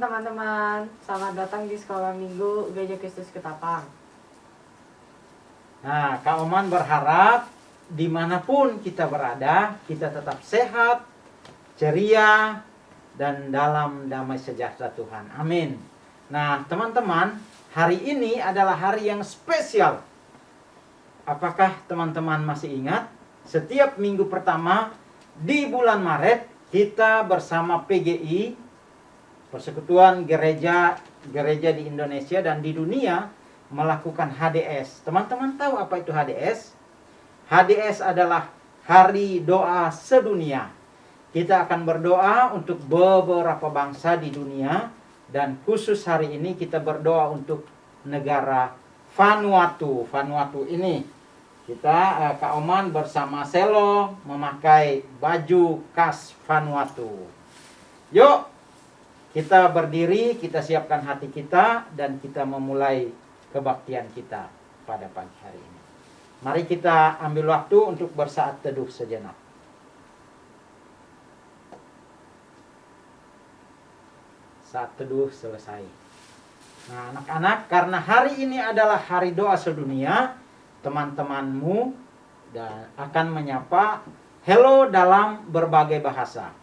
Shalom teman-teman, selamat datang di Sekolah Minggu Gereja Kristus Ketapang. Nah, Kak Oman berharap dimanapun kita berada, kita tetap sehat, ceria, dan dalam damai sejahtera Tuhan. Amin. Nah, teman-teman, hari ini adalah hari yang spesial. Apakah teman-teman masih ingat? Setiap minggu pertama di bulan Maret, kita bersama PGI, Persekutuan Gereja di Indonesia dan di dunia, melakukan HDS. Teman-teman tahu apa itu HDS? HDS adalah Hari Doa Sedunia. Kita akan berdoa untuk beberapa bangsa di dunia, dan khusus hari ini kita berdoa untuk negara Vanuatu. Vanuatu ini kita, Kak Oman bersama Selo, memakai baju khas Vanuatu. Yuk, kita berdiri, kita siapkan hati kita, dan kita memulai kebaktian kita pada pagi hari ini. Mari kita ambil waktu untuk bersaat teduh sejenak. Saat teduh selesai. Nah, anak-anak, karena hari ini adalah hari doa sedunia, teman-temanmu dan akan menyapa hello dalam berbagai bahasa.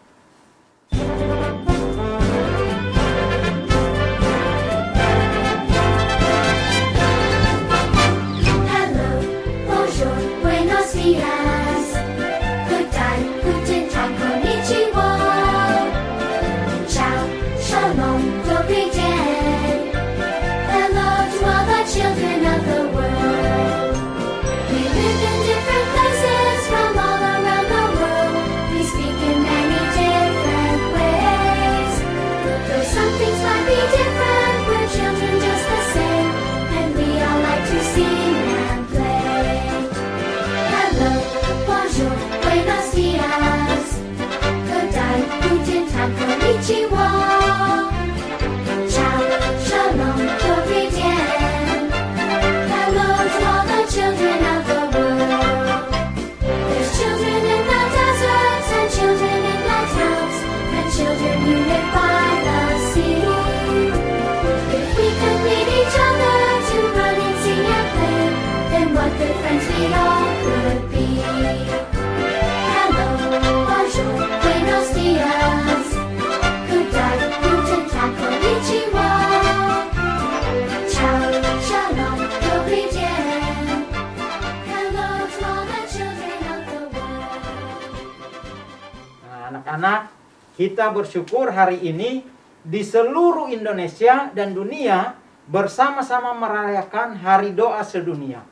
Anak-anak, kita bersyukur hari ini di seluruh Indonesia dan dunia bersama-sama merayakan Hari Doa Sedunia.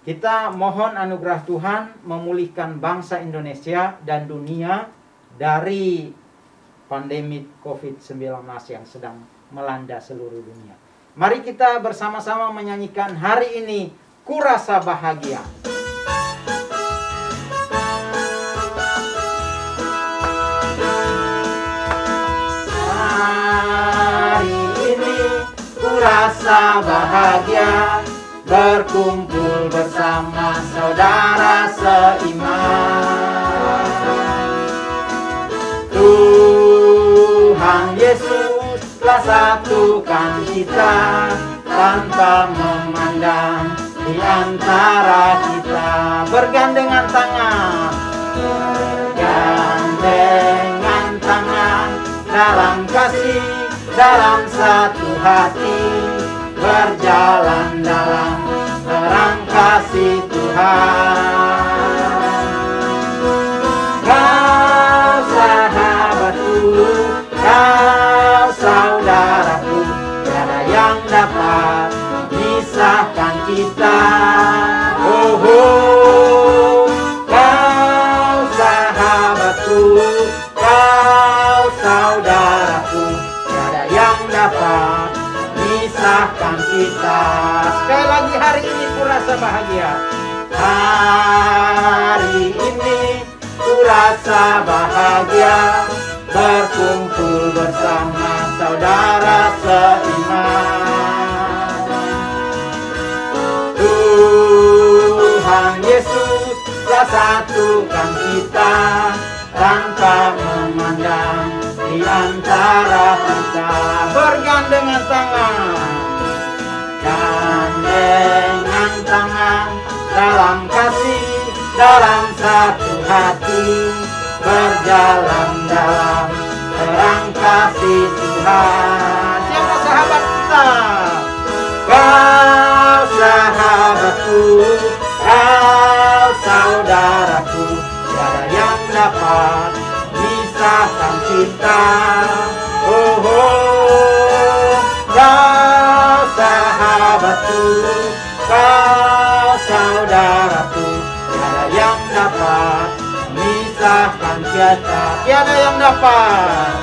Kita mohon anugerah Tuhan memulihkan bangsa Indonesia dan dunia dari pandemi COVID-19 yang sedang melanda seluruh dunia. Mari kita bersama-sama menyanyikan hari ini, Kurasa Bahagia. Rasa bahagia berkumpul bersama saudara seiman. Tuhan Yesus telah satukan kita tanpa memandang di antara kita. Bergandengan tangan, bergandengan tangan dalam kasih, dalam satu hati, berjalan dalam terang kasih Tuhan. Kau sahabatku, kau saudaraku, tiada yang dapat memisahkan kita. Oh, oh, kau sahabatku, kau saudaraku, yang dapat memisahkan kita. Sekali lagi, hari ini kurasa bahagia. Hari ini kurasa bahagia berkumpul bersama saudara seiman. Tuhan Yesus telah satukan kita tanpa memandang di antara kita. Bergandengan tangan, gandengan tangan dalam kasih, dalam satu hati, berjalan dalam terang kasih Tuhan. Siapa sahabat kita? Kau sahabatku, kau saudaraku, tiada yang dapat misahkan kita. Oh, oh, kau sahabatku, kau saudaraku, tiada yang dapat misahkan kita. Tiada yang dapat,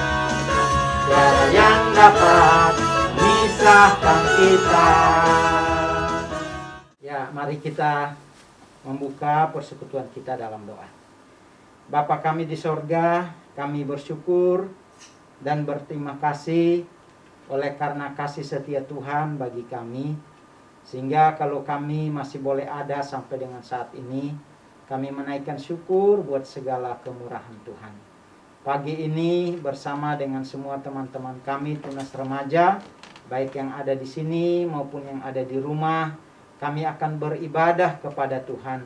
tiada yang dapat misahkan kita. Ya, mari kita membuka persekutuan kita dalam doa. Bapa kami di sorga, kami bersyukur dan berterima kasih oleh karena kasih setia Tuhan bagi kami. Sehingga kalau kami masih boleh ada sampai dengan saat ini, kami menaikkan syukur buat segala kemurahan Tuhan. Pagi ini bersama dengan semua teman-teman kami Tunas Remaja, baik yang ada di sini maupun yang ada di rumah, kami akan beribadah kepada Tuhan.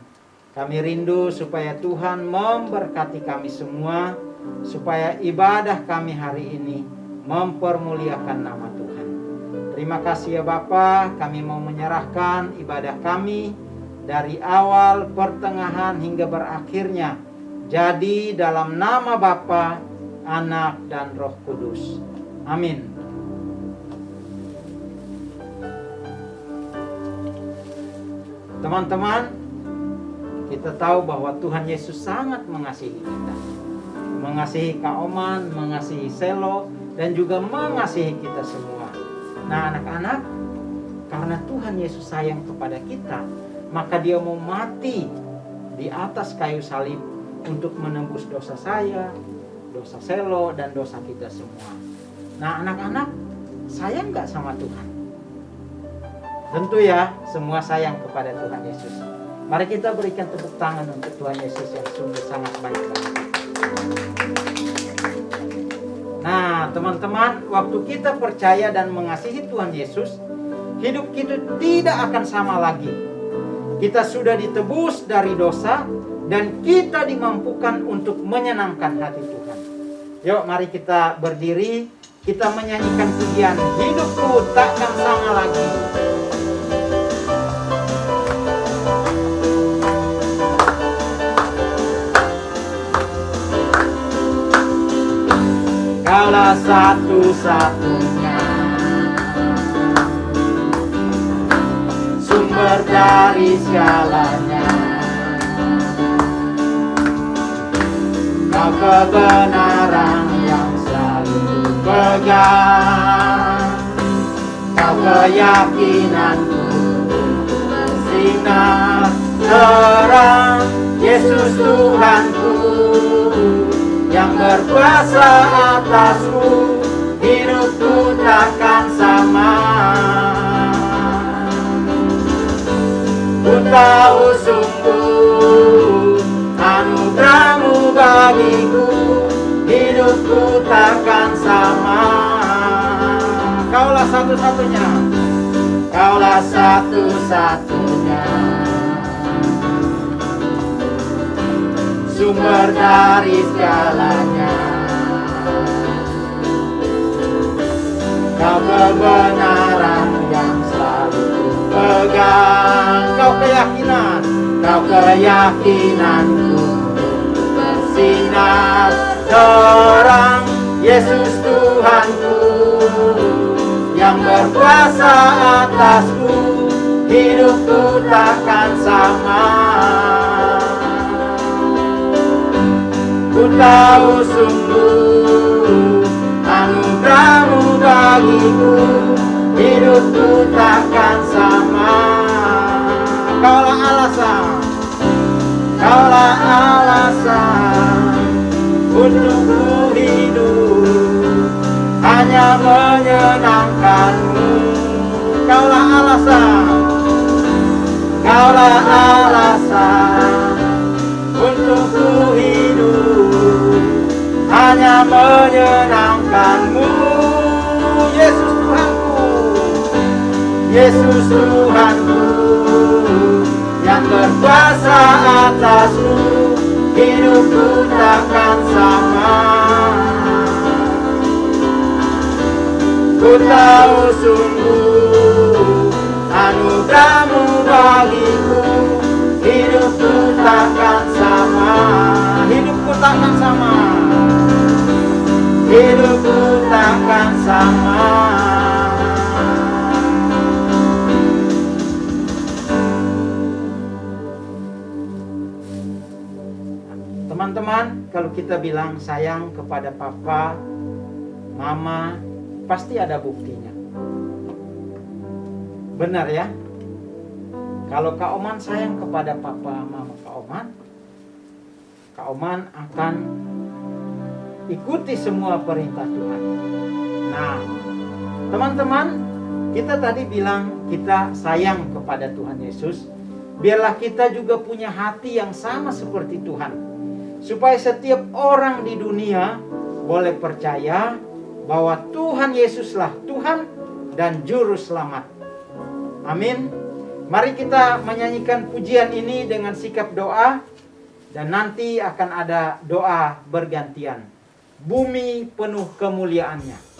Kami rindu supaya Tuhan memberkati kami semua, supaya ibadah kami hari ini mempermuliakan nama Tuhan. Terima kasih ya Bapa, kami mau menyerahkan ibadah kami dari awal, pertengahan hingga berakhirnya. Jadi dalam nama Bapa, Anak dan Roh Kudus. Amin. Teman-teman, kita tahu bahwa Tuhan Yesus sangat mengasihi kita. Mengasihi Kak Oman, mengasihi Selo, dan juga mengasihi kita semua. Nah anak-anak, karena Tuhan Yesus sayang kepada kita, maka Dia mau mati di atas kayu salib untuk menembus dosa saya, dosa Selo, dan dosa kita semua. Nah anak-anak, sayang gak sama Tuhan? Tentu ya, semua sayang kepada Tuhan Yesus. Mari kita berikan tepuk tangan untuk Tuhan Yesus yang sungguh sangat baik bagi kita. Nah teman-teman, waktu kita percaya dan mengasihi Tuhan Yesus, hidup kita tidak akan sama lagi. Kita sudah ditebus dari dosa dan kita dimampukan untuk menyenangkan hati Tuhan. Yuk mari kita berdiri, kita menyanyikan pujian Hidupku Takkan Sama Lagi. Kaulah satu-satunya sumber dari segalanya. Kau kebenaran yang selalu pegang. Kau keyakinanku bersinar terang. Yesus Tuhanku yang berkuasa atasku, hidupku takkan sama. Ku tahu sungguh anugerah-Mu bagiku, hidupku takkan sama. Kaulah satu-satunya, Kaulah satu-satunya sumber dari segalanya. Kau kebenaran yang selalu pegang. Kau keyakinanku bersinar terang. Yesus Tuhanku yang berkuasa atasku, hidupku takkan sama. Ku tahu sungguh anugerah-Mu bagiku, hidupku takkan sama. Kaulah alasan untukku hidup, hanya menyenangkan-Mu. Kaulah alasan untukku hidup, hanya menyenangkanmu. Yesus Tuhanku, Yesus Tuhanku, yang berkuasa atasku, hidupku takkan sama. Ku tahu sungguh anugerahmu bagiku, hidupku takkan sama, hidupku takkan sama, hidupku takkan sama. Teman-teman, kalau kita bilang sayang kepada papa, mama, pasti ada buktinya. Benar ya? Kalau Kak Oman sayang kepada papa, mama Kak Oman akan ikuti semua perintah Tuhan. Nah, teman-teman, kita tadi bilang kita sayang kepada Tuhan Yesus. Biarlah kita juga punya hati yang sama seperti Tuhan, supaya setiap orang di dunia boleh percaya bahwa Tuhan Yesuslah Tuhan dan Juru Selamat. Amin. Mari kita menyanyikan pujian ini dengan sikap doa, dan nanti akan ada doa bergantian. Bumi penuh kemuliaannya.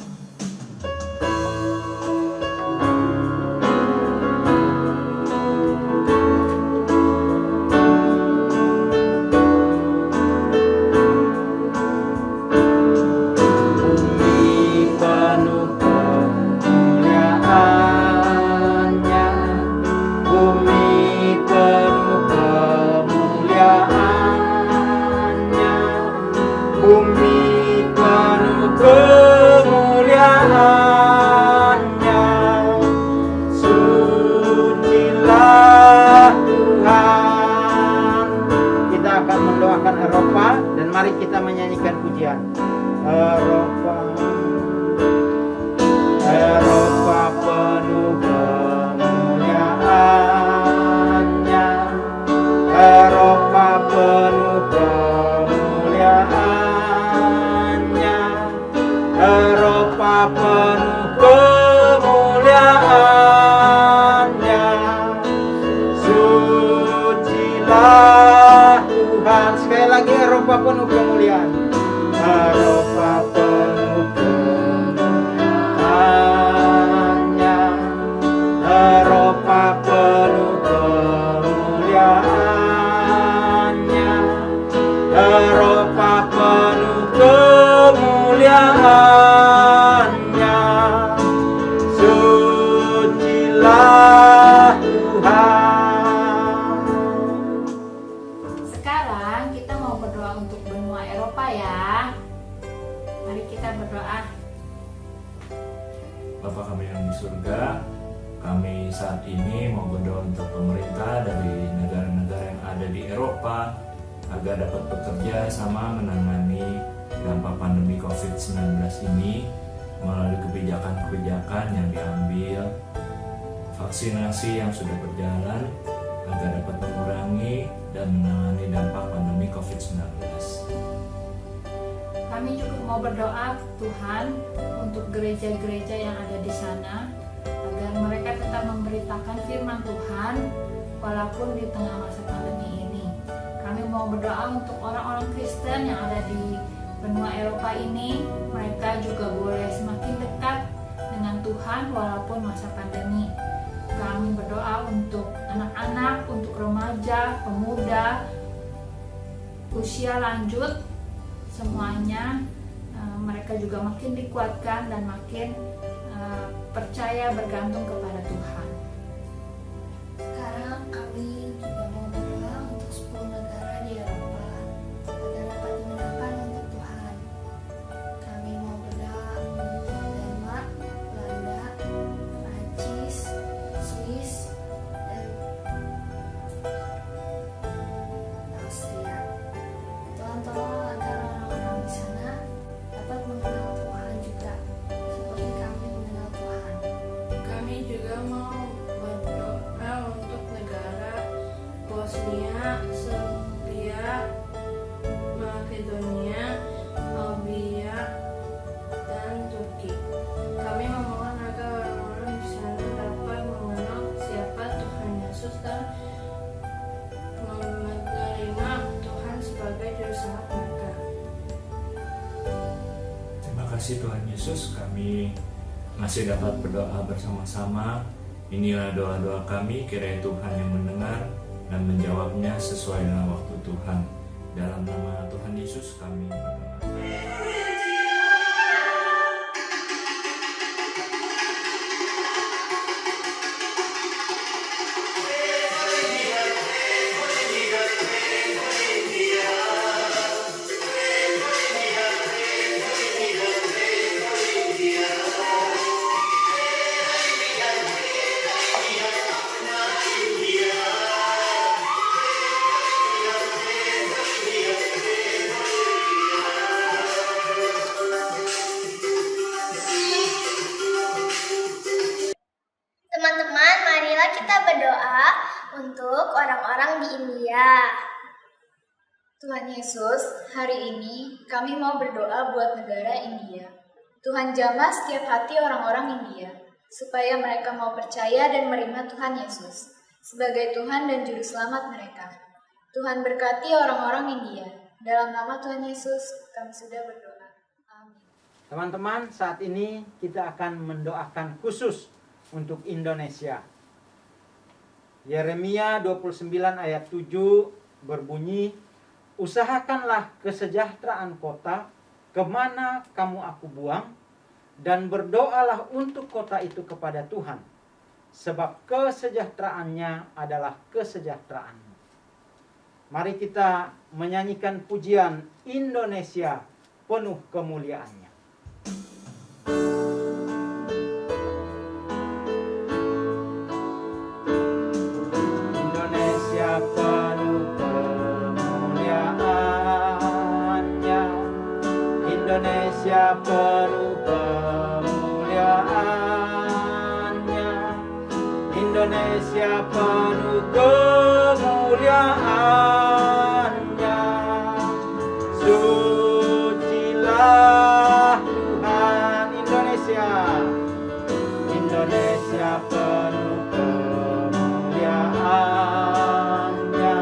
Mari kita menyanyikan pujian. Eropa, Eropa penuh kemuliaannya, Eropa penuh kemuliaannya, Eropa penuh kemuliaannya. Sucilah Tuhan. Sekali lagi, Eropa penuh kemuliaan. Eropa penuh kemuliaannya, Eropa penuh kemuliaannya, Eropa penuh kemuliaannya. Sucilah Tuhan. Bapa kami yang di surga, kami saat ini mau berdoa untuk pemerintah dari negara-negara yang ada di Eropa agar dapat bekerja sama menangani dampak pandemi COVID-19 ini melalui kebijakan-kebijakan yang diambil, vaksinasi yang sudah berjalan agar dapat mengurangi dan menangani dampak pandemi COVID-19. Kami juga mau berdoa Tuhan untuk gereja-gereja yang ada di sana agar mereka tetap memberitakan firman Tuhan walaupun di tengah masa pandemi ini. Kami mau berdoa untuk orang-orang Kristen yang ada di benua Eropa ini, mereka juga boleh semakin dekat dengan Tuhan walaupun masa pandemi. Kami berdoa untuk anak-anak, untuk remaja, pemuda, usia lanjut, semuanya mereka juga makin dikuatkan dan makin percaya bergantung kepada Tuhan. Sekarang kami juga mau berdoa untuk 10 negara di Eropa agar dapat dimenangkan untuk Tuhan. Kami mau berdoa untuk Denmark, Belanda, Prancis, Swiss, dan Austria. Tuhan tolong agar orang-orang di sana dapat mengenal Tuhan juga, seperti kami mengenal Tuhan. Kami juga mau berdoa untuk negara Bosnia, Serbia, kasih Tuhan Yesus, kami masih dapat berdoa bersama-sama. Inilah doa-doa kami, kiranya Tuhan yang mendengar dan menjawabnya sesuai dengan waktu Tuhan. Dalam nama Tuhan Yesus kami berdoa. Teman-teman, marilah kita berdoa untuk orang-orang di India. Tuhan Yesus, hari ini kami mau berdoa buat negara India. Tuhan jamah setiap hati orang-orang India, supaya mereka mau percaya dan menerima Tuhan Yesus sebagai Tuhan dan Juru Selamat mereka. Tuhan berkati orang-orang India. Dalam nama Tuhan Yesus, kami sudah berdoa. Amin. Teman-teman, saat ini kita akan mendoakan khusus untuk Indonesia. Yeremia 29 ayat 7 berbunyi, usahakanlah kesejahteraan kota kemana kamu aku buang, dan berdoalah untuk kota itu kepada Tuhan, sebab kesejahteraannya adalah kesejahteraanmu. Mari kita menyanyikan pujian Indonesia penuh kemuliaannya. Indonesia penuh kemuliaannya, Indonesia penuh kemuliaannya, Indonesia penuh kemuliaannya. Sucilah Tuhan Indonesia, Indonesia penuh kemuliaannya,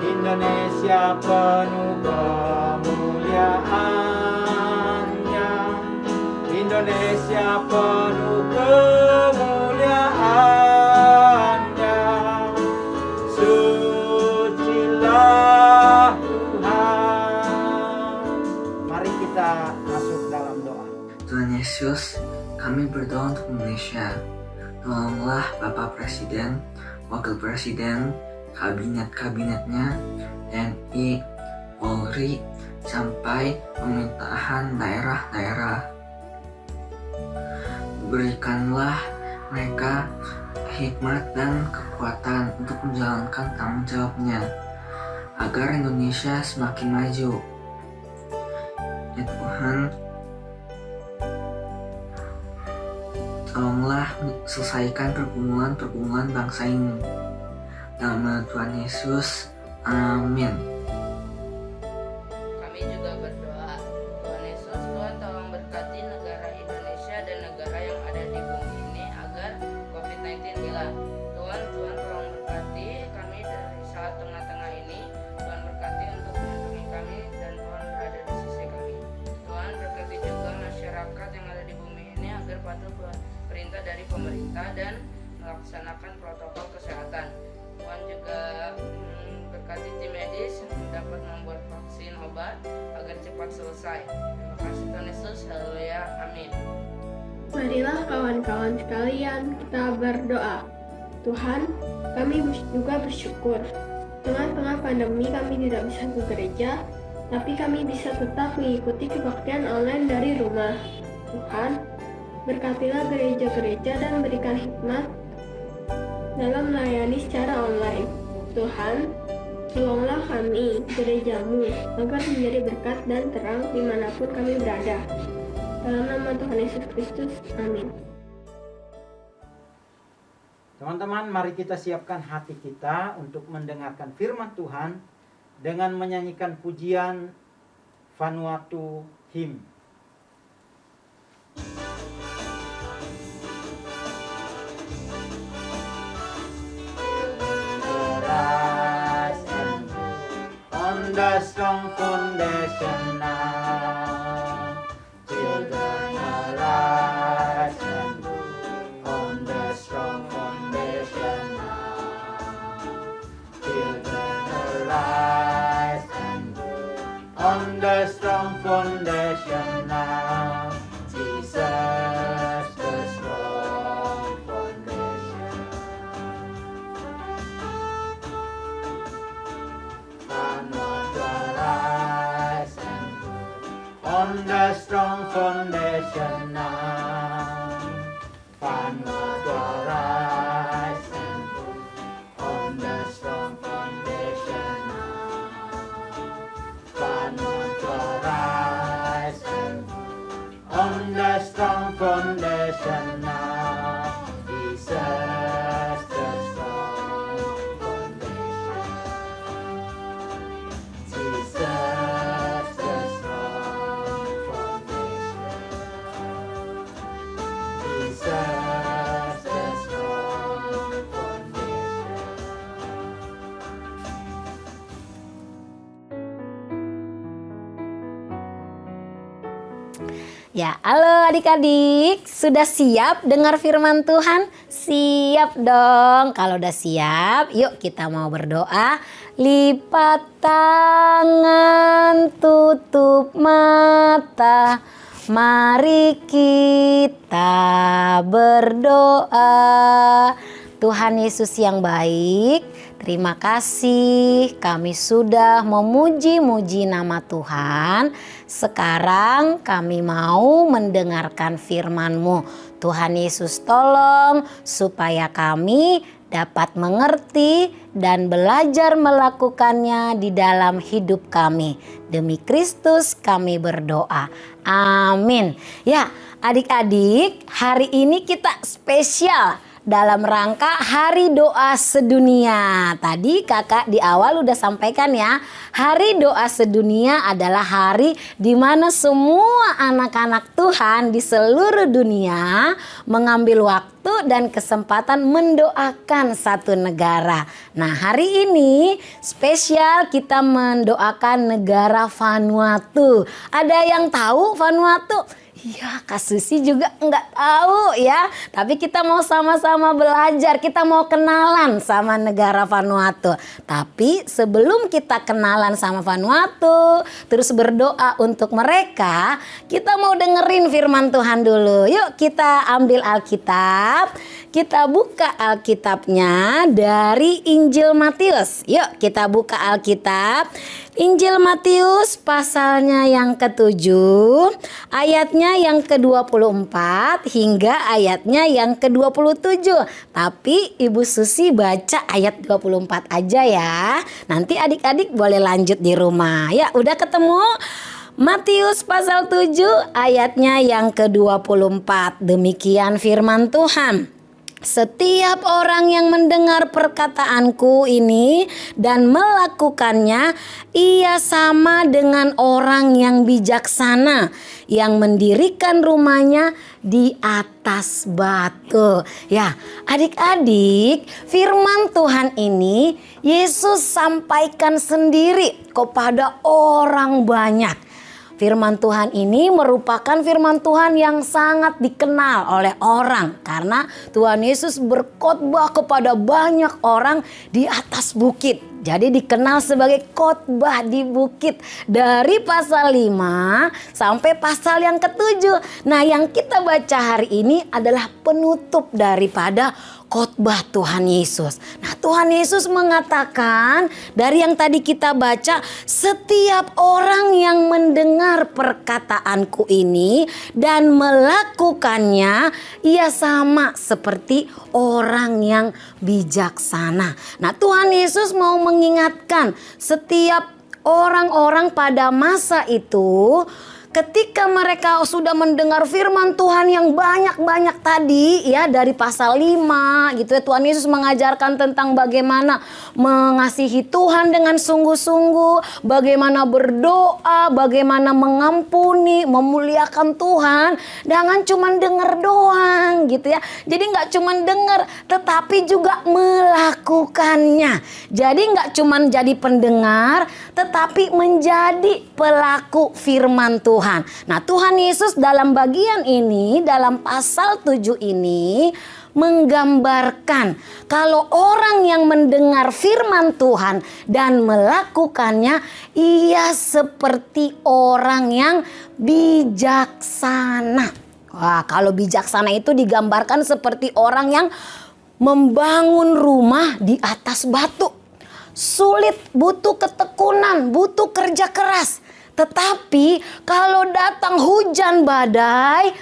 Indonesia penuh kemuliaannya, Indonesia penuh kemuliaannya. Sucilah Tuhan. Mari kita masuk dalam doa. Tuhan Yesus, kami berdoa untuk Indonesia. Tolonglah Bapak Presiden, Wakil Presiden, kabinet-kabinetnya, TNI, Polri, sampai pemerintahan daerah-daerah. Berikanlah mereka hikmat dan kekuatan untuk menjalankan tanggung jawabnya, agar Indonesia semakin maju. Ya Tuhan, tolonglah selesaikan pergumulan bangsa ini. Dalam nama Tuhan Yesus, amin. Kami juga berdoa, Tuhan Yesus, Tuhan tolong berkati negara Indonesia dan negara yang ada di bumi ini agar COVID-19 hilang. Tuhan tolong berkati kami dari saat tengah-tengah ini. Tuhan berkati untuk melindungi kami dan Tuhan berada di sisi kami. Tuhan berkati juga masyarakat yang ada di bumi ini agar patuh perintah dari pemerintah dan melaksanakan protokol kesehatan. Tuhan juga berkati tim medis yang dapat membuat vaksin obat agar cepat selesai. Terima kasih Tuhan Yesus, haleluya, amin. Marilah kawan-kawan sekalian kita berdoa. Tuhan, kami juga bersyukur. Tengah-tengah pandemi kami tidak bisa ke gereja, tapi kami bisa tetap mengikuti kebaktian online dari rumah. Tuhan, berkatilah gereja-gereja dan berikan hikmat dalam melayani secara online. Tuhan, tolonglah kami, gerejamu, agar menjadi berkat dan terang dimanapun kami berada. Dalam nama Tuhan Yesus Kristus, amin. Teman-teman, mari kita siapkan hati kita untuk mendengarkan firman Tuhan dengan menyanyikan pujian Vanuatu Hymn. On the strong foundation now, till and now. Jesus, the strong foundation. Jesus, the strong foundation. Jesus, the strong foundation. Ya, halo adik-adik, sudah siap dengar firman Tuhan? Siap dong. Kalau udah siap, yuk kita mau berdoa. Lipat tangan, tutup mata. Mari kita berdoa. Tuhan Yesus yang baik, terima kasih kami sudah memuji-muji nama Tuhan. Sekarang kami mau mendengarkan firman-Mu. Tuhan Yesus tolong supaya kami dapat mengerti dan belajar melakukannya di dalam hidup kami. Demi Kristus kami berdoa. Amin. Ya, adik-adik, hari ini kita spesial dalam rangka Hari Doa Sedunia. Tadi kakak di awal udah sampaikan ya, Hari Doa Sedunia adalah hari di mana semua anak-anak Tuhan di seluruh dunia mengambil waktu dan kesempatan mendoakan satu negara. Nah, hari ini spesial kita mendoakan negara Vanuatu. Ada yang tahu Vanuatu? Iya, Kak Susi juga nggak tahu ya. Tapi kita mau sama-sama belajar, kita mau kenalan sama negara Vanuatu. Tapi sebelum kita kenalan sama Vanuatu, terus berdoa untuk mereka, kita mau dengerin firman Tuhan dulu. Yuk kita ambil Alkitab, kita buka Alkitabnya dari Injil Matius. Yuk kita buka Alkitab. Injil Matius pasalnya yang ke-7, ayatnya yang ke-24 hingga ayatnya yang ke-27. Tapi Ibu Susi baca ayat 24 aja ya. Nanti adik-adik boleh lanjut di rumah. Ya, udah ketemu? Matius pasal 7 ayatnya yang ke-24. Demikian firman Tuhan. Setiap orang yang mendengar perkataanku ini dan melakukannya, ia sama dengan orang yang bijaksana yang mendirikan rumahnya di atas batu. Ya, adik-adik, firman Tuhan ini Yesus sampaikan sendiri kepada orang banyak. Firman Tuhan ini merupakan firman Tuhan yang sangat dikenal oleh orang karena Tuhan Yesus berkhotbah kepada banyak orang di atas bukit. Jadi dikenal sebagai khotbah di bukit dari pasal 5 sampai pasal yang ke-7. Nah, yang kita baca hari ini adalah penutup daripada khotbah Tuhan Yesus. Nah, Tuhan Yesus mengatakan dari yang tadi kita baca, setiap orang yang mendengar perkataanku ini dan melakukannya, ia sama seperti orang yang bijaksana. Nah, Tuhan Yesus mau mengingatkan setiap orang-orang pada masa itu, ketika mereka sudah mendengar firman Tuhan yang banyak-banyak tadi ya dari pasal 5 gitu ya, Tuhan Yesus mengajarkan tentang bagaimana mengasihi Tuhan dengan sungguh-sungguh, bagaimana berdoa, bagaimana mengampuni, memuliakan Tuhan. Jangan cuma dengar doang gitu ya. Jadi nggak cuma dengar tetapi juga melakukannya. Jadi nggak cuma jadi pendengar tetapi menjadi pelaku firman Tuhan. Nah, Tuhan Yesus dalam bagian ini, dalam pasal 7 ini menggambarkan kalau orang yang mendengar firman Tuhan dan melakukannya, ia seperti orang yang bijaksana. Wah, kalau bijaksana itu digambarkan seperti orang yang membangun rumah di atas batu. Sulit, butuh ketekunan, butuh kerja keras. Tetapi kalau datang hujan badai,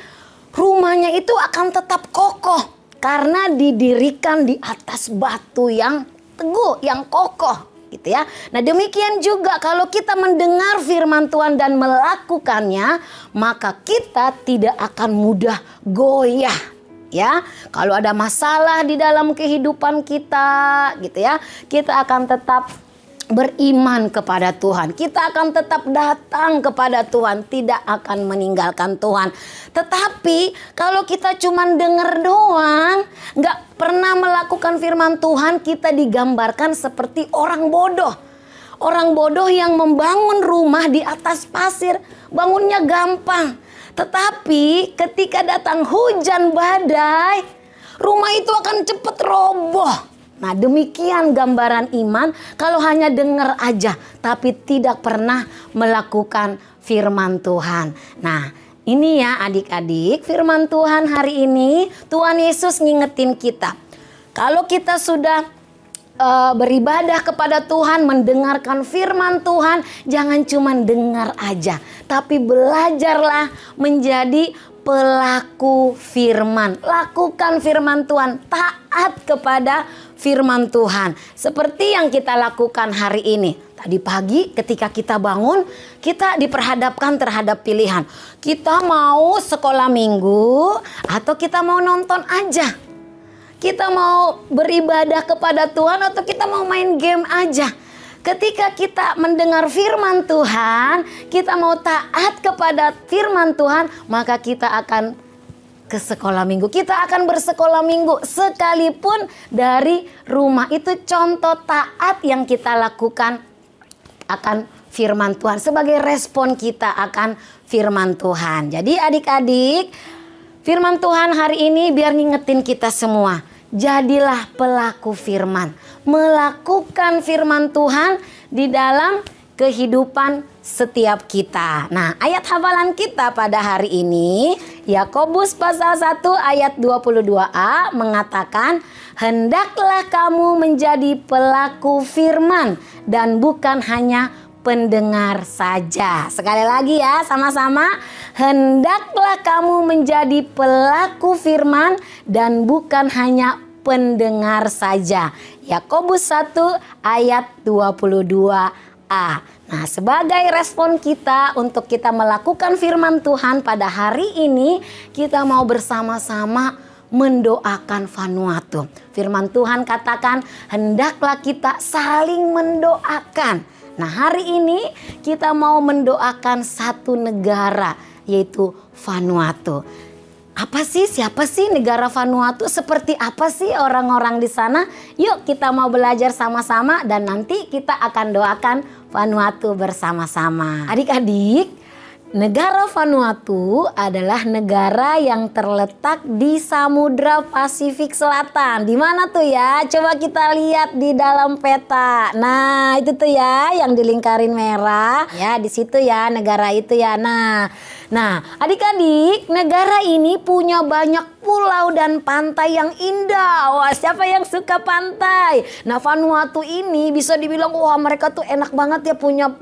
rumahnya itu akan tetap kokoh karena didirikan di atas batu yang teguh, yang kokoh, gitu ya. Nah, demikian juga kalau kita mendengar firman Tuhan dan melakukannya, maka kita tidak akan mudah goyah. ya. Kalau ada masalah di dalam kehidupan kita gitu ya, kita akan tetap beriman kepada Tuhan. Kita akan tetap datang kepada Tuhan, tidak akan meninggalkan Tuhan. Tetapi kalau kita cuma dengar doang, nggak pernah melakukan firman Tuhan, kita digambarkan seperti orang bodoh. Orang bodoh yang membangun rumah di atas pasir, bangunnya gampang. Tetapi ketika datang hujan badai, rumah itu akan cepat roboh. Nah, demikian gambaran iman kalau hanya dengar aja tapi tidak pernah melakukan firman Tuhan. Nah, ini ya adik-adik, firman Tuhan hari ini Tuhan Yesus ngingetin kita. Kalau kita sudah beribadah kepada Tuhan, mendengarkan firman Tuhan, jangan cuma dengar aja, tapi belajarlah menjadi pelaku firman. Lakukan firman Tuhan, taat kepada firman Tuhan. Seperti yang kita lakukan hari ini. Tadi pagi ketika kita bangun, kita diperhadapkan terhadap pilihan. Kita mau sekolah minggu atau kita mau nonton aja. Kita mau beribadah kepada Tuhan atau kita mau main game aja. Ketika kita mendengar firman Tuhan, kita mau taat kepada firman Tuhan, maka kita akan ke sekolah minggu. Kita akan bersekolah minggu sekalipun dari rumah. Itu contoh taat yang kita lakukan akan firman Tuhan sebagai respon kita akan firman Tuhan. Jadi adik-adik, firman Tuhan hari ini biar ngingetin kita semua. Jadilah pelaku firman. Melakukan firman Tuhan di dalam kehidupan setiap kita. Nah, ayat hafalan kita pada hari ini Yakobus pasal 1 ayat 22a mengatakan, hendaklah kamu menjadi pelaku firman dan bukan hanya pendengar saja. Sekali lagi ya, sama-sama. Hendaklah kamu menjadi pelaku firman dan bukan hanya pendengar saja. Yakobus 1 ayat 22a. Nah, sebagai respon kita untuk kita melakukan firman Tuhan pada hari ini, kita mau bersama-sama mendoakan Vanuatu. Firman Tuhan katakan, hendaklah kita saling mendoakan. Nah, hari ini kita mau mendoakan satu negara, yaitu Vanuatu. Apa sih, siapa sih negara Vanuatu? Seperti apa sih orang-orang di sana? Yuk kita mau belajar sama-sama dan nanti kita akan doakan Vanuatu bersama-sama. Adik-adik, negara Vanuatu adalah negara yang terletak di Samudra Pasifik Selatan. Di mana tuh ya? Coba kita lihat di dalam peta. Nah, itu tuh ya yang dilingkarin merah. Ya, di situ ya negara itu ya. Nah, adik-adik, negara ini punya banyak pulau dan pantai yang indah. Wah, siapa yang suka pantai? Nah, Vanuatu ini bisa dibilang, wah mereka tuh enak banget ya punya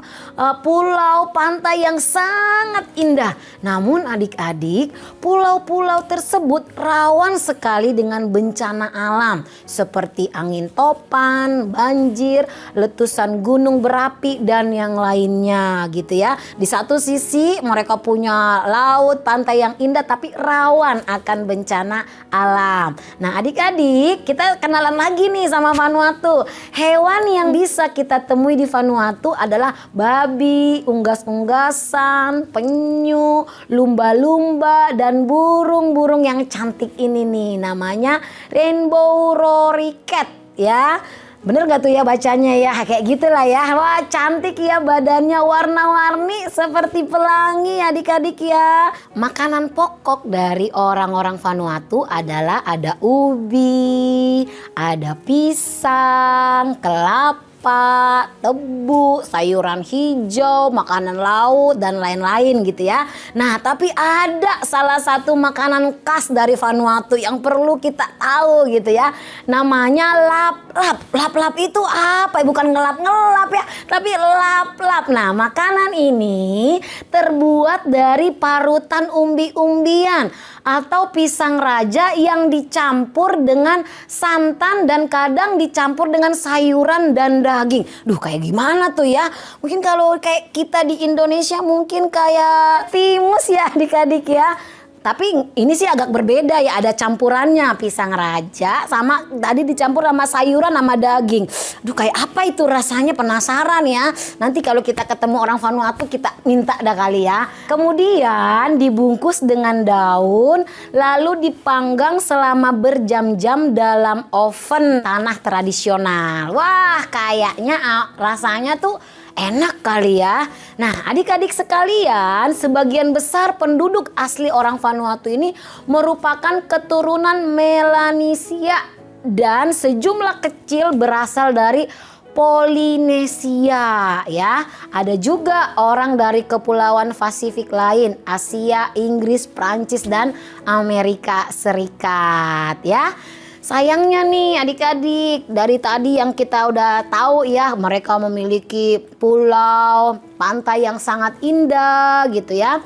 pulau, pantai yang sangat indah. Namun adik-adik, pulau-pulau tersebut rawan sekali dengan bencana alam. Seperti angin topan, banjir, letusan gunung berapi, dan yang lainnya gitu ya. Di satu sisi mereka punya laut, pantai yang indah tapi rawan akan bencana alam. Nah adik-adik, kita kenalan lagi nih sama Vanuatu. Hewan yang bisa kita temui di Vanuatu adalah babi, unggas-unggasan, penyu, lumba-lumba, dan burung-burung yang cantik ini nih. Namanya rainbow loriket ya. Bener gak tuh ya bacanya ya? Kayak gitulah ya. Wah cantik ya badannya, warna-warni seperti pelangi adik-adik ya. Makanan pokok dari orang-orang Vanuatu adalah ada ubi, ada pisang, kelapa, tebu, sayuran hijau, makanan laut, dan lain-lain gitu ya. Nah tapi ada salah satu makanan khas dari Vanuatu yang perlu kita tahu gitu ya. Namanya lap-lap. Lap-lap itu apa? Bukan ngelap-ngelap ya, tapi lap-lap. Nah makanan ini terbuat dari parutan umbi-umbian atau pisang raja yang dicampur dengan santan dan kadang dicampur dengan sayuran dan daging. Duh kayak gimana tuh ya? Mungkin kalau kayak kita di Indonesia mungkin kayak timus ya adik-adik ya. Tapi ini sih agak berbeda ya, ada campurannya pisang raja sama tadi dicampur sama sayuran sama daging. Aduh kayak apa itu rasanya, penasaran ya. Nanti kalau kita ketemu orang Vanuatu kita minta dah kali ya. Kemudian dibungkus dengan daun lalu dipanggang selama berjam-jam dalam oven tanah tradisional. Wah kayaknya rasanya tuh enak kali ya. Nah adik-adik sekalian, sebagian besar penduduk asli orang Vanuatu ini merupakan keturunan Melanesia dan sejumlah kecil berasal dari Polinesia ya. Ada juga orang dari kepulauan Pasifik lain, Asia, Inggris, Prancis dan Amerika Serikat ya. Sayangnya nih adik-adik, dari tadi yang kita udah tahu ya, mereka memiliki pulau, pantai yang sangat indah gitu ya.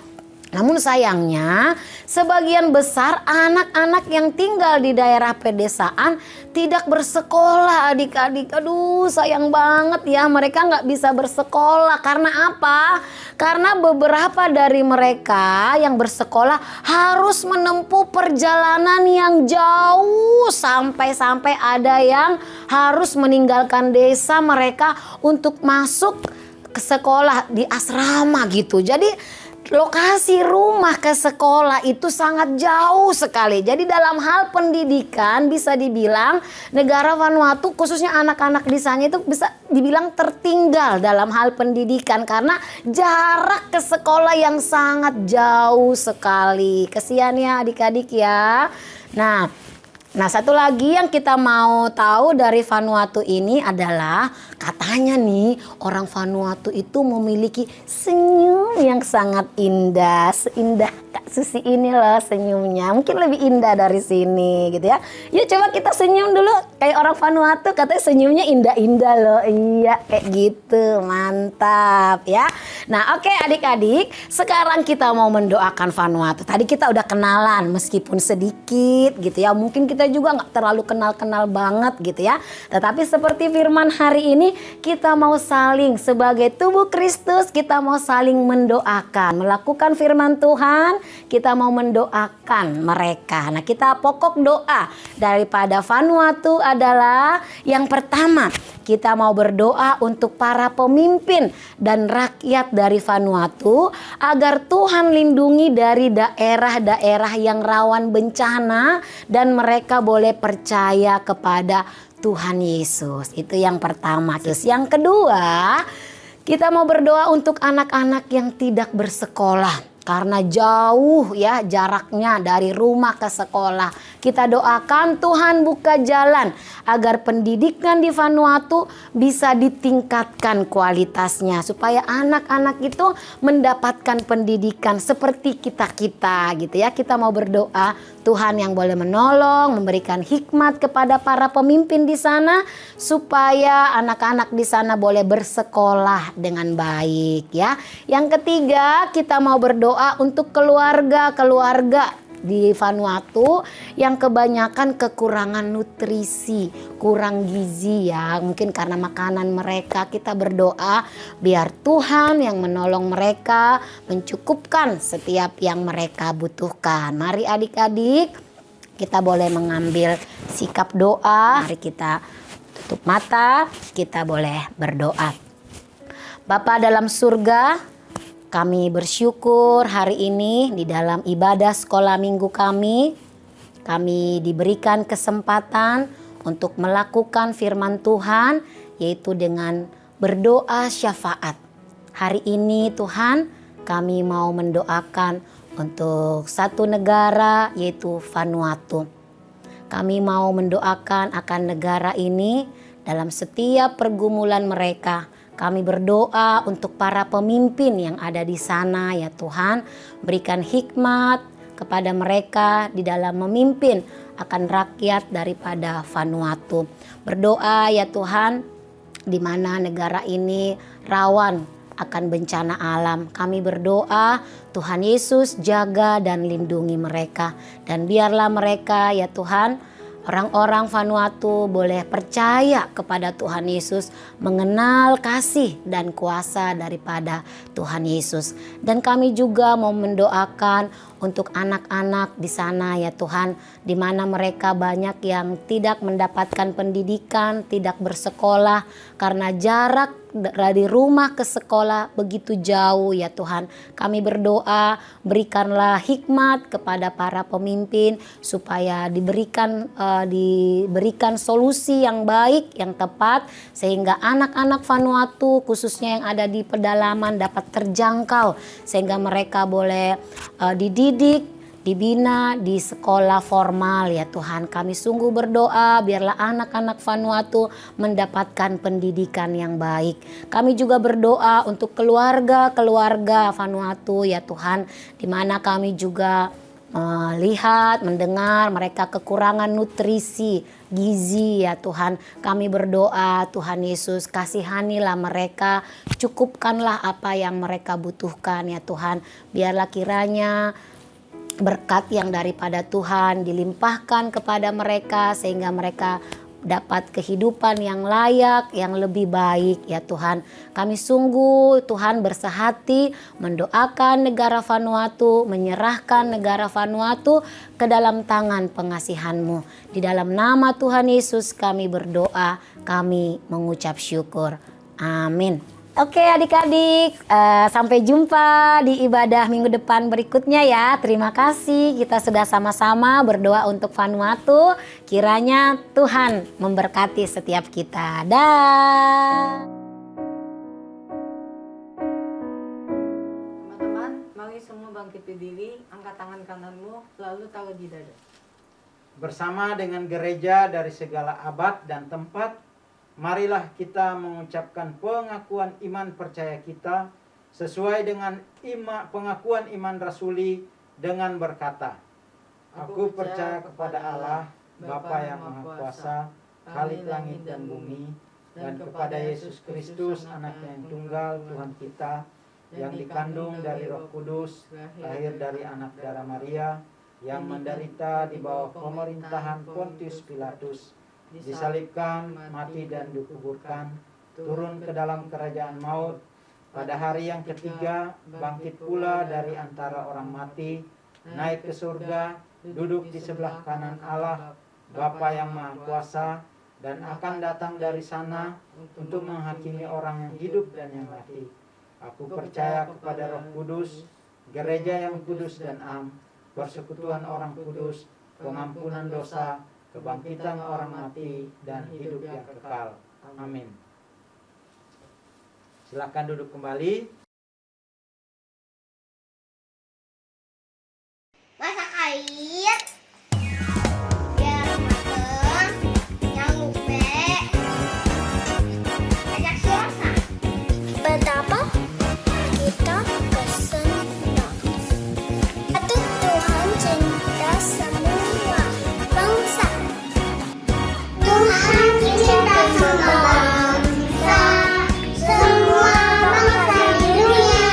Namun sayangnya sebagian besar anak-anak yang tinggal di daerah pedesaan tidak bersekolah adik-adik. Aduh sayang banget ya, mereka nggak bisa bersekolah. Karena apa? Karena beberapa dari mereka yang bersekolah harus menempuh perjalanan yang jauh. Sampai-sampai ada yang harus meninggalkan desa mereka untuk masuk ke sekolah di asrama gitu. Jadi lokasi rumah ke sekolah itu sangat jauh sekali. Jadi dalam hal pendidikan bisa dibilang negara Vanuatu khususnya anak-anak di sana itu bisa dibilang tertinggal dalam hal pendidikan karena jarak ke sekolah yang sangat jauh sekali. Kesian ya adik-adik ya. Nah satu lagi yang kita mau tahu dari Vanuatu ini adalah katanya nih orang Vanuatu itu memiliki senyum yang sangat indah. Seindah Kak Susi ini loh senyumnya. Mungkin lebih indah dari sini gitu ya. Yuk coba kita senyum dulu kayak orang Vanuatu, katanya senyumnya indah-indah loh. Iya kayak gitu, mantap ya. Nah oke adik-adik, sekarang kita mau mendoakan Vanuatu. Tadi kita udah kenalan meskipun sedikit gitu ya. Mungkin kita juga nggak terlalu kenal-kenal banget gitu ya. Tetapi seperti firman hari ini kita mau saling sebagai tubuh Kristus, kita mau saling mendoakan, melakukan firman Tuhan, kita mau mendoakan mereka. Nah kita pokok doa daripada Vanuatu adalah yang pertama, kita mau berdoa untuk para pemimpin dan rakyat dari Vanuatu agar Tuhan lindungi dari daerah-daerah yang rawan bencana dan mereka boleh percaya kepada Tuhan Yesus. Itu yang pertama. Terus yang kedua, kita mau berdoa untuk anak-anak yang tidak bersekolah. Karena jauh ya jaraknya dari rumah ke sekolah. Kita doakan Tuhan buka jalan agar pendidikan di Vanuatu bisa ditingkatkan kualitasnya. Supaya anak-anak itu mendapatkan pendidikan seperti kita-kita gitu ya. Kita mau berdoa Tuhan yang boleh menolong, memberikan hikmat kepada para pemimpin di sana. Supaya anak-anak di sana boleh bersekolah dengan baik ya. Yang ketiga kita mau berdoa untuk keluarga-keluarga di Vanuatu yang kebanyakan kekurangan nutrisi, kurang gizi ya. Mungkin karena makanan mereka, kita berdoa biar Tuhan yang menolong mereka mencukupkan setiap yang mereka butuhkan. Mari adik-adik kita boleh mengambil sikap doa. Mari kita tutup mata, kita boleh berdoa. Bapa dalam surga, kami bersyukur hari ini di dalam ibadah sekolah minggu kami diberikan kesempatan untuk melakukan firman Tuhan, yaitu dengan berdoa syafaat. Hari ini Tuhan, kami mau mendoakan untuk satu negara, yaitu Vanuatu. Kami mau mendoakan akan negara ini dalam setiap pergumulan mereka. Kami berdoa untuk para pemimpin yang ada di sana ya Tuhan. Berikan hikmat kepada mereka di dalam memimpin akan rakyat daripada Vanuatu. Berdoa ya Tuhan, di mana negara ini rawan akan bencana alam. Kami berdoa Tuhan Yesus jaga dan lindungi mereka. Dan biarlah mereka ya Tuhan, orang-orang Vanuatu boleh percaya kepada Tuhan Yesus, mengenal kasih dan kuasa daripada Tuhan Yesus. Dan kami juga mau mendoakan untuk anak-anak di sana ya Tuhan, di mana mereka banyak yang tidak mendapatkan pendidikan, tidak bersekolah karena jarak dari rumah ke sekolah begitu jauh ya Tuhan. Kami berdoa, berikanlah hikmat kepada para pemimpin supaya diberikan solusi yang baik, yang tepat, sehingga anak-anak Vanuatu khususnya yang ada di pedalaman dapat terjangkau, sehingga mereka boleh dididik, dibina di sekolah formal ya Tuhan. Kami sungguh berdoa biarlah anak-anak Vanuatu mendapatkan pendidikan yang baik. Kami juga berdoa untuk keluarga-keluarga Vanuatu ya Tuhan, di mana kami juga melihat, mendengar mereka kekurangan nutrisi, gizi ya Tuhan. Kami berdoa Tuhan Yesus, kasihanilah mereka, cukupkanlah apa yang mereka butuhkan ya Tuhan. Biarlah kiranya berkat yang daripada Tuhan dilimpahkan kepada mereka sehingga mereka dapat kehidupan yang layak, yang lebih baik ya Tuhan. Kami sungguh Tuhan bersehati mendoakan negara Vanuatu, menyerahkan negara Vanuatu ke dalam tangan pengasihan-Mu. Di dalam nama Tuhan Yesus kami berdoa, kami mengucap syukur. Amin. Oke adik-adik, sampai jumpa di ibadah minggu depan berikutnya ya. Terima kasih, kita sudah sama-sama berdoa untuk Vanuatu. Kiranya Tuhan memberkati setiap kita. Dah. Teman-teman, mari semua bangkit berdiri, angkat tangan kananmu, lalu taruh di dada. Bersama dengan gereja dari segala abad dan tempat, marilah kita mengucapkan pengakuan iman percaya kita sesuai dengan pengakuan iman rasuli dengan berkata, Aku percaya kepada Allah, Bapa yang Maha Kuasa, Khalik langit dan bumi, dan kepada Yesus Kristus, Anaknya yang tunggal, Tuhan kita, yang dikandung dari Roh Kudus, lahir dari anak darah Maria, yang menderita di bawah pemerintahan Pontius Pilatus, disalibkan, mati dan dikuburkan, turun ke dalam kerajaan maut, pada hari yang ketiga bangkit pula dari antara orang mati, naik ke surga, duduk di sebelah kanan Allah, Bapa yang Maha Kuasa, dan akan datang dari sana untuk menghakimi orang yang hidup dan yang mati. Aku percaya kepada Roh Kudus, gereja yang kudus dan am, persekutuan orang kudus, pengampunan dosa, kebangkitan orang mati, dan hidup yang kekal. Amin. Silakan duduk kembali. Masak air biar mateng, jangan lupa ajak suasa. Betapa kita bersenang. Satu Tuhan cinta semua bangsa. Tuhan cinta semua bangsa, semua bangsa di dunia.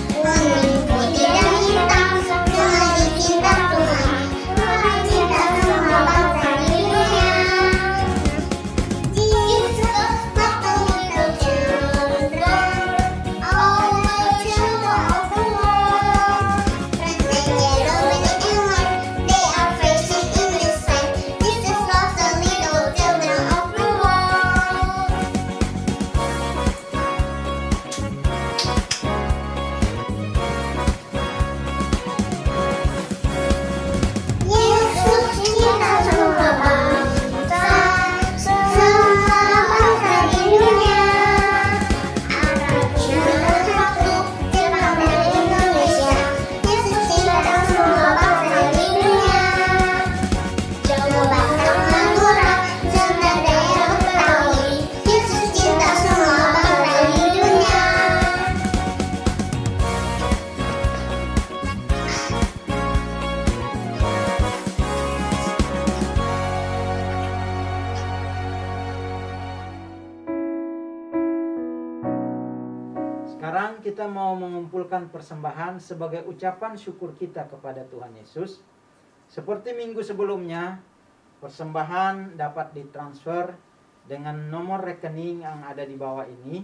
Kuning, putih, dan hitam, semua dicinta Tuhan. Tuhan cinta semua bangsa di dunia. Jesus datang ke surga, Allah cinta of the world. Red and yellow and white, they are facing in the sky. Jesus loves the little children of the world. Yesus cinta semua bangsa, semua bangsa di dunia. Arabia bersatu, Jepang dan Indonesia. Yesus cinta semua bangsa di dunia. Jawa, Batak, Madura, Sunda, daerah Betawi. Yesus cinta semua bangsa di dunia. Sekarang kita mau mengumpulkan persembahan sebagai ucapan syukur kita kepada Tuhan Yesus. Seperti minggu sebelumnya, persembahan dapat ditransfer dengan nomor rekening yang ada di bawah ini.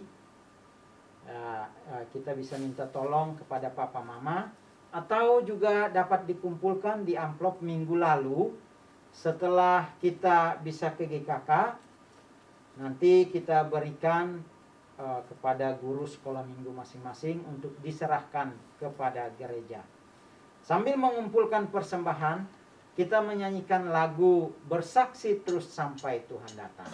Kita bisa minta tolong kepada Papa Mama atau juga dapat dikumpulkan di amplop minggu lalu. Setelah kita bisa ke GKK, nanti kita berikan kepada guru sekolah minggu masing-masing untuk diserahkan kepada gereja. Sambil mengumpulkan persembahan, kita menyanyikan lagu Bersaksi Terus Sampai Tuhan Datang.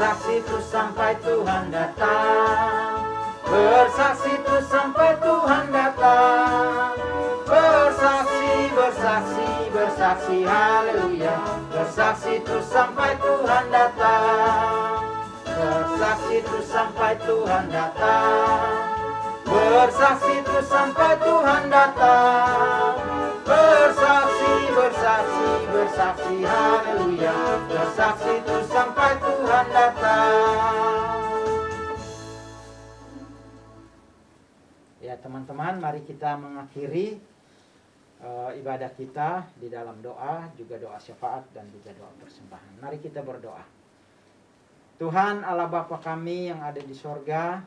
Bersaksi terus sampai Tuhan datang. Bersaksi terus sampai Tuhan datang. Bersaksi, bersaksi, bersaksi, haleluya. Bersaksi terus sampai Tuhan datang. Bersaksi terus sampai Tuhan datang. Bersaksi terus sampai Tuhan datang. Bersaksi, bersaksi, bersaksi, haleluya. Bersaksi terus sampai Tuhan datang. Ya teman-teman, mari kita mengakhiri ibadah kita di dalam doa, juga doa syafaat dan juga doa persembahan. Mari kita berdoa. Tuhan Allah Bapa kami yang ada di sorga,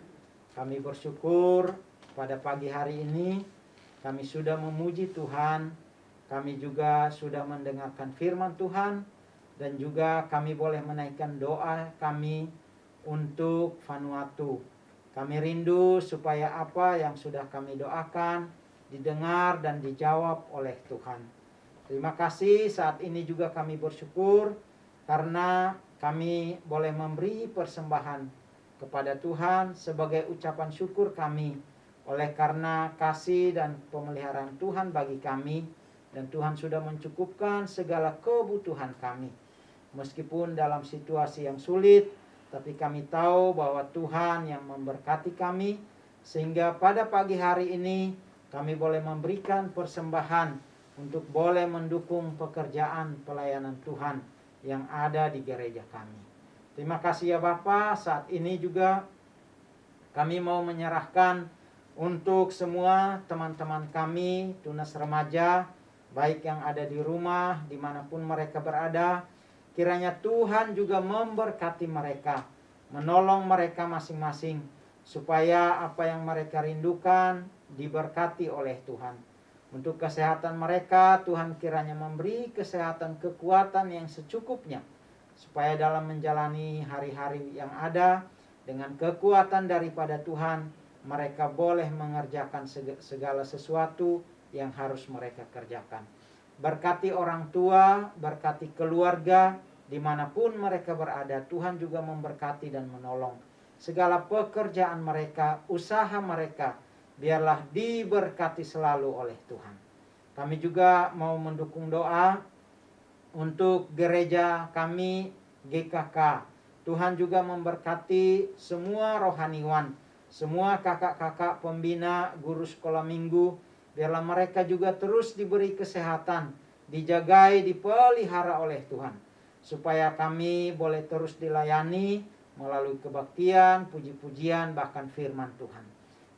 kami bersyukur pada pagi hari ini kami sudah memuji Tuhan, kami juga sudah mendengarkan firman Tuhan, dan juga kami boleh menaikkan doa kami untuk Vanuatu. Kami rindu supaya apa yang sudah kami doakan didengar dan dijawab oleh Tuhan. Terima kasih, saat ini juga kami bersyukur karena kami boleh memberi persembahan kepada Tuhan sebagai ucapan syukur kami oleh karena kasih dan pemeliharaan Tuhan bagi kami, dan Tuhan sudah mencukupkan segala kebutuhan kami. Meskipun dalam situasi yang sulit, tapi kami tahu bahwa Tuhan yang memberkati kami, sehingga pada pagi hari ini kami boleh memberikan persembahan untuk boleh mendukung pekerjaan pelayanan Tuhan yang ada di gereja kami. Terima kasih ya Bapa. Saat ini juga kami mau menyerahkan untuk semua teman-teman kami, tunas remaja, baik yang ada di rumah, dimanapun mereka berada. Kiranya Tuhan juga memberkati mereka, menolong mereka masing-masing, supaya apa yang mereka rindukan diberkati oleh Tuhan. Untuk kesehatan mereka, Tuhan kiranya memberi kesehatan, kekuatan yang secukupnya, supaya dalam menjalani hari-hari yang ada, dengan kekuatan daripada Tuhan, mereka boleh mengerjakan segala sesuatu yang harus mereka kerjakan. Berkati orang tua, berkati keluarga, dimanapun mereka berada. Tuhan juga memberkati dan menolong segala pekerjaan mereka, usaha mereka, biarlah diberkati selalu oleh Tuhan. Kami juga mau mendukung doa untuk gereja kami GKK. Tuhan juga memberkati semua rohaniwan, semua kakak-kakak pembina, guru sekolah minggu. Biarlah mereka juga terus diberi kesehatan, dijagai, dipelihara oleh Tuhan, supaya kami boleh terus dilayani melalui kebaktian, puji-pujian, bahkan firman Tuhan.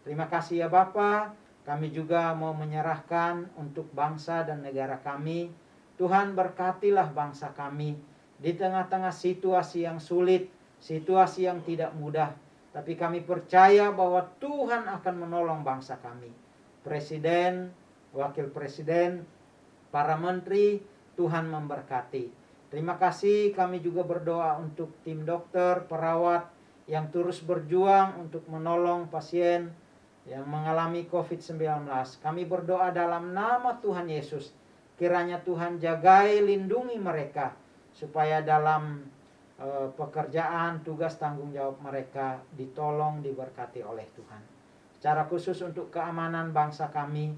Terima kasih ya Bapa. Kami juga mau menyerahkan untuk bangsa dan negara kami. Tuhan berkatilah bangsa kami di tengah-tengah situasi yang sulit, situasi yang tidak mudah. Tapi kami percaya bahwa Tuhan akan menolong bangsa kami. Presiden, wakil presiden, para menteri, Tuhan memberkati. Terima kasih, kami juga berdoa untuk tim dokter, perawat yang terus berjuang untuk menolong pasien yang mengalami COVID-19. Kami berdoa dalam nama Tuhan Yesus, kiranya Tuhan jagai, lindungi mereka, supaya dalam pekerjaan, tugas, tanggung jawab mereka ditolong, diberkati oleh Tuhan. Secara khusus untuk keamanan bangsa kami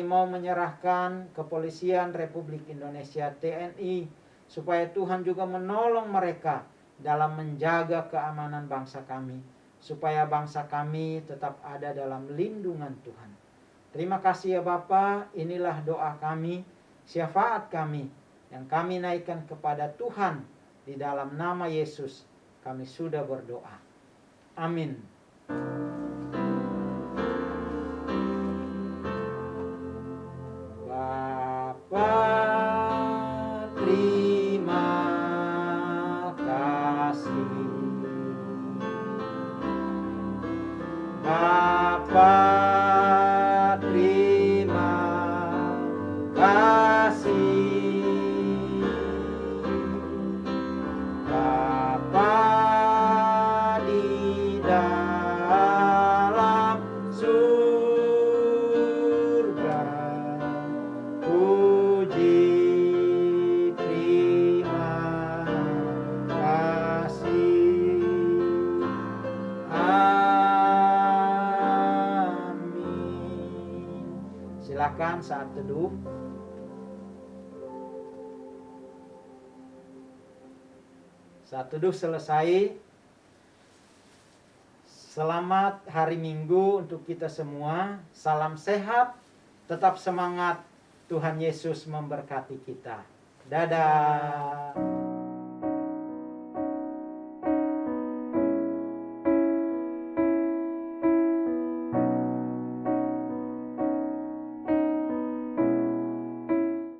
mau menyerahkan Kepolisian Republik Indonesia, TNI, supaya Tuhan juga menolong mereka dalam menjaga keamanan bangsa kami, supaya bangsa kami tetap ada dalam lindungan Tuhan. Terima kasih ya Bapa, inilah doa kami, syafaat kami, yang kami naikkan kepada Tuhan. Di dalam nama Yesus kami sudah berdoa. Amin. Bapa, terima kasih Bapa, terima kasih. Bapa di dalam surga, puji terima kasih. Amin. Silakan saat teduh. Saat teduh selesai. Selamat hari Minggu untuk kita semua. Salam sehat, tetap semangat. Tuhan Yesus memberkati kita. Dadah.